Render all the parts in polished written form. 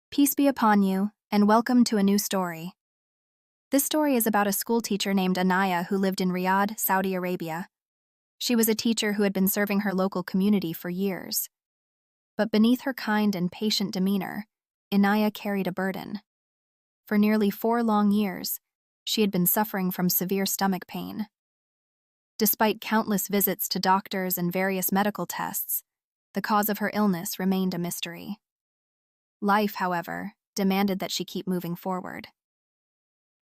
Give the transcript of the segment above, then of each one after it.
Peace be upon you, and welcome to a new story. This story is about a school teacher named Anaya who lived in Riyadh, Saudi Arabia. She was a teacher who had been serving her local community for years. But beneath her kind and patient demeanor, Anaya carried a burden. For nearly 4 long years, she had been suffering from severe stomach pain. Despite countless visits to doctors and various medical tests, the cause of her illness remained a mystery. Life, however, demanded that she keep moving forward.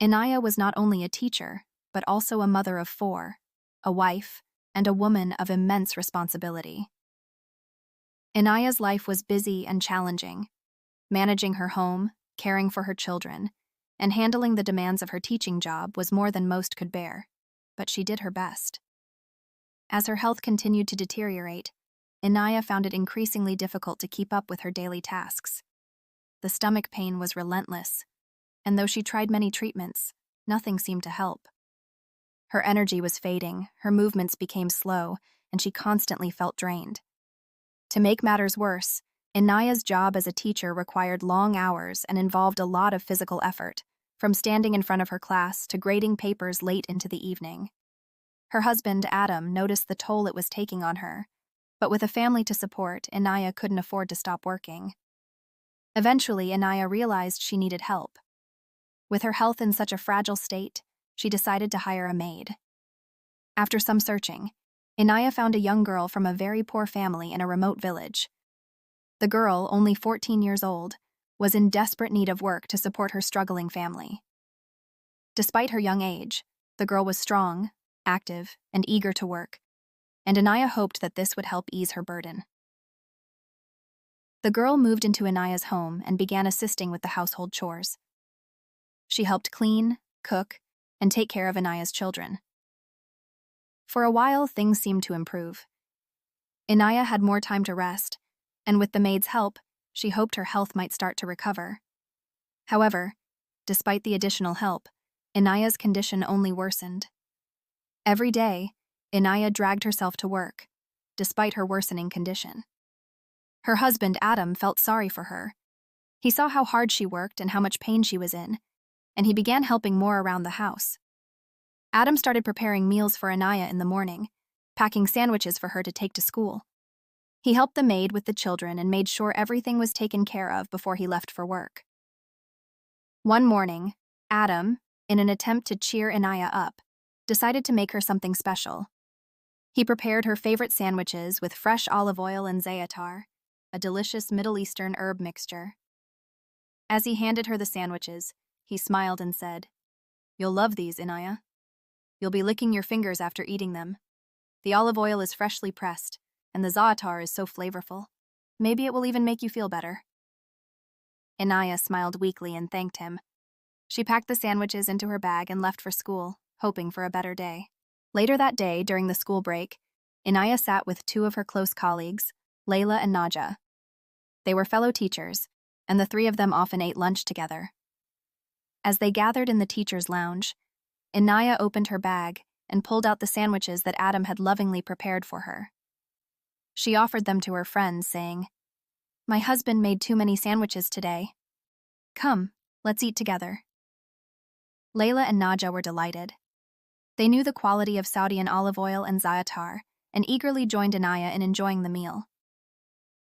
Anaya was not only a teacher, but also a mother of 4, a wife, and a woman of immense responsibility. Anaya's life was busy and challenging, managing her home, caring for her children, and handling the demands of her teaching job was more than most could bear, but she did her best. As her health continued to deteriorate, Anaya found it increasingly difficult to keep up with her daily tasks. The stomach pain was relentless, and though she tried many treatments, nothing seemed to help. Her energy was fading, her movements became slow, and she constantly felt drained. To make matters worse, Anaya's job as a teacher required long hours and involved a lot of physical effort, from standing in front of her class to grading papers late into the evening. Her husband, Adam, noticed the toll it was taking on her, but with a family to support, Anaya couldn't afford to stop working. Eventually, Anaya realized she needed help. With her health in such a fragile state, she decided to hire a maid. After some searching, Anaya found a young girl from a very poor family in a remote village. The girl, only 14 years old, was in desperate need of work to support her struggling family. Despite her young age, the girl was strong, active, and eager to work, and Anaya hoped that this would help ease her burden. The girl moved into Anaya's home and began assisting with the household chores. She helped clean, cook, and take care of Anaya's children. For a while, things seemed to improve. Anaya had more time to rest, and with the maid's help, she hoped her health might start to recover. However, despite the additional help, Anaya's condition only worsened. Every day, Anaya dragged herself to work, despite her worsening condition. Her husband, Adam, felt sorry for her. He saw how hard she worked and how much pain she was in, and he began helping more around the house. Adam started preparing meals for Anaya in the morning, packing sandwiches for her to take to school. He helped the maid with the children and made sure everything was taken care of before he left for work. One morning, Adam, in an attempt to cheer Anaya up, decided to make her something special. He prepared her favorite sandwiches with fresh olive oil and za'atar, a delicious Middle Eastern herb mixture. As he handed her the sandwiches, he smiled and said, "You'll love these, Anaya. You'll be licking your fingers after eating them. The olive oil is freshly pressed, and the za'atar is so flavorful. Maybe it will even make you feel better." Anaya smiled weakly and thanked him. She packed the sandwiches into her bag and left for school, hoping for a better day. Later that day, during the school break, Anaya sat with 2 of her close colleagues, Layla and Naja. They were fellow teachers, and the 3 of them often ate lunch together. As they gathered in the teacher's lounge, Anaya opened her bag and pulled out the sandwiches that Adam had lovingly prepared for her. She offered them to her friends, saying, "My husband made too many sandwiches today. Come, let's eat together." Layla and Naja were delighted. They knew the quality of Saudian olive oil and za'atar and eagerly joined Anaya in enjoying the meal.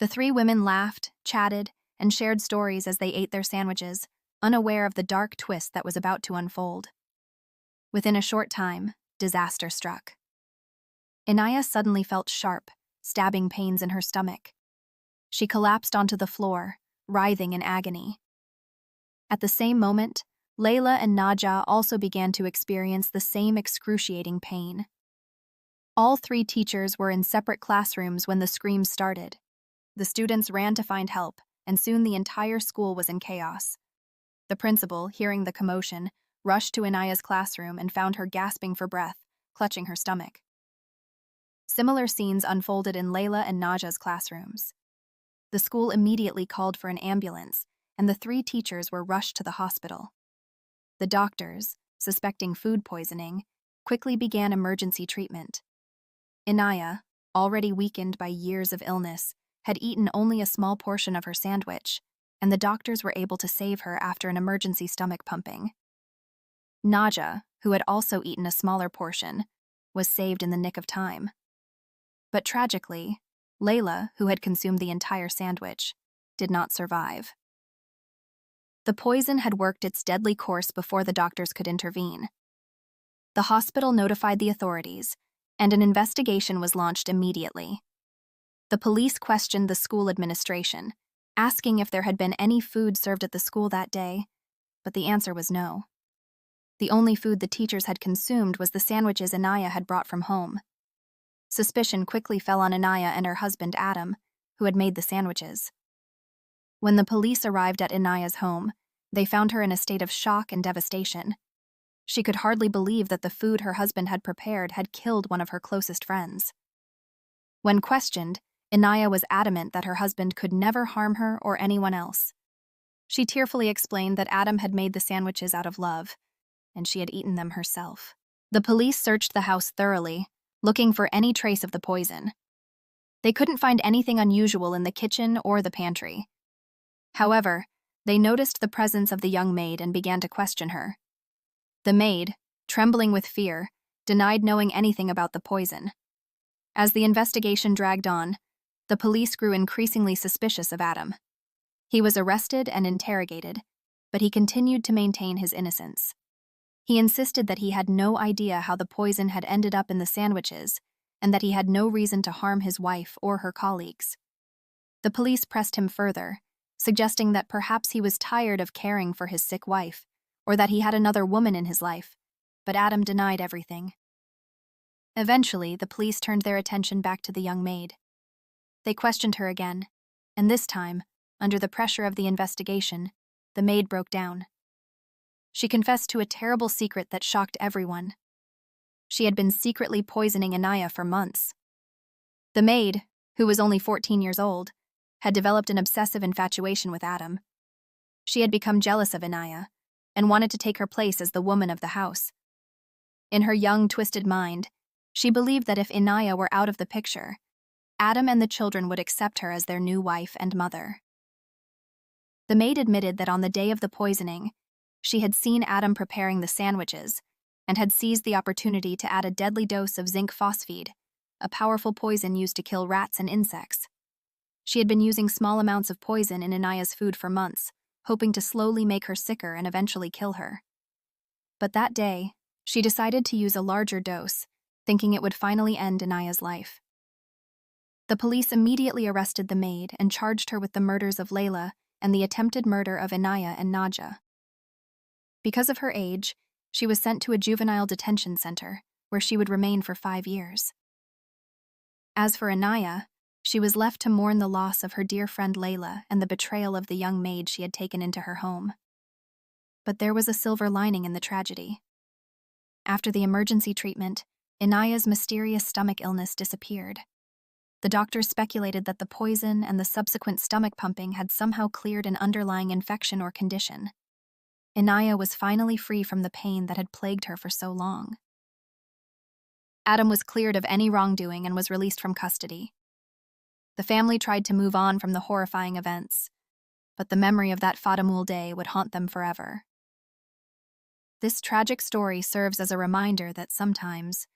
The 3 women laughed, chatted, and shared stories as they ate their sandwiches, unaware of the dark twist that was about to unfold. Within a short time, disaster struck. Anaya suddenly felt sharp, stabbing pains in her stomach. She collapsed onto the floor, writhing in agony. At the same moment, Layla and Naja also began to experience the same excruciating pain. All 3 teachers were in separate classrooms when the screams started. The students ran to find help, and soon the entire school was in chaos. The principal, hearing the commotion, rushed to Anaya's classroom and found her gasping for breath, clutching her stomach. Similar scenes unfolded in Layla and Naja's classrooms. The school immediately called for an ambulance, and the 3 teachers were rushed to the hospital. The doctors, suspecting food poisoning, quickly began emergency treatment. Anaya, already weakened by years of illness, had eaten only a small portion of her sandwich, and the doctors were able to save her after an emergency stomach pumping. Naja, who had also eaten a smaller portion, was saved in the nick of time. But tragically, Layla, who had consumed the entire sandwich, did not survive. The poison had worked its deadly course before the doctors could intervene. The hospital notified the authorities, and an investigation was launched immediately. The police questioned the school administration, asking if there had been any food served at the school that day, but the answer was no. The only food the teachers had consumed was the sandwiches Anaya had brought from home. Suspicion quickly fell on Anaya and her husband Adam, who had made the sandwiches. When the police arrived at Anaya's home, they found her in a state of shock and devastation. She could hardly believe that the food her husband had prepared had killed one of her closest friends. When questioned, Anaya was adamant that her husband could never harm her or anyone else. She tearfully explained that Adam had made the sandwiches out of love, and she had eaten them herself. The police searched the house thoroughly, looking for any trace of the poison. They couldn't find anything unusual in the kitchen or the pantry. However, they noticed the presence of the young maid and began to question her. The maid, trembling with fear, denied knowing anything about the poison. As the investigation dragged on, the police grew increasingly suspicious of Adam. He was arrested and interrogated, but he continued to maintain his innocence. He insisted that he had no idea how the poison had ended up in the sandwiches and that he had no reason to harm his wife or her colleagues. The police pressed him further, suggesting that perhaps he was tired of caring for his sick wife, or that he had another woman in his life, but Adam denied everything. Eventually, the police turned their attention back to the young maid. They questioned her again, and this time, under the pressure of the investigation, the maid broke down. She confessed to a terrible secret that shocked everyone. She had been secretly poisoning Anaya for months. The maid, who was only 14 years old, had developed an obsessive infatuation with Adam. She had become jealous of Anaya and wanted to take her place as the woman of the house. In her young, twisted mind, she believed that if Anaya were out of the picture, Adam and the children would accept her as their new wife and mother. The maid admitted that on the day of the poisoning, she had seen Adam preparing the sandwiches and had seized the opportunity to add a deadly dose of zinc phosphide, a powerful poison used to kill rats and insects. She had been using small amounts of poison in Anaya's food for months, hoping to slowly make her sicker and eventually kill her. But that day, she decided to use a larger dose, thinking it would finally end Anaya's life. The police immediately arrested the maid and charged her with the murders of Layla and the attempted murder of Anaya and Naja. Because of her age, she was sent to a juvenile detention center, where she would remain for 5 years. As for Anaya, she was left to mourn the loss of her dear friend Layla and the betrayal of the young maid she had taken into her home. But there was a silver lining in the tragedy. After the emergency treatment, Anaya's mysterious stomach illness disappeared. The doctors speculated that the poison and the subsequent stomach pumping had somehow cleared an underlying infection or condition. Anaya was finally free from the pain that had plagued her for so long. Adam was cleared of any wrongdoing and was released from custody. The family tried to move on from the horrifying events, but the memory of that Fatimul day would haunt them forever. This tragic story serves as a reminder that sometimes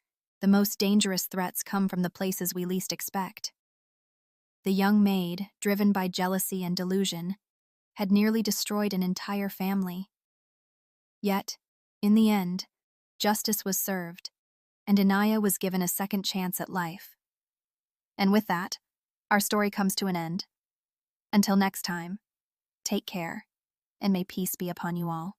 the most dangerous threats come from the places we least expect. The young maid, driven by jealousy and delusion, had nearly destroyed an entire family. Yet, in the end, justice was served, and Anaya was given a second chance at life. And with that, our story comes to an end. Until next time, take care, and may peace be upon you all.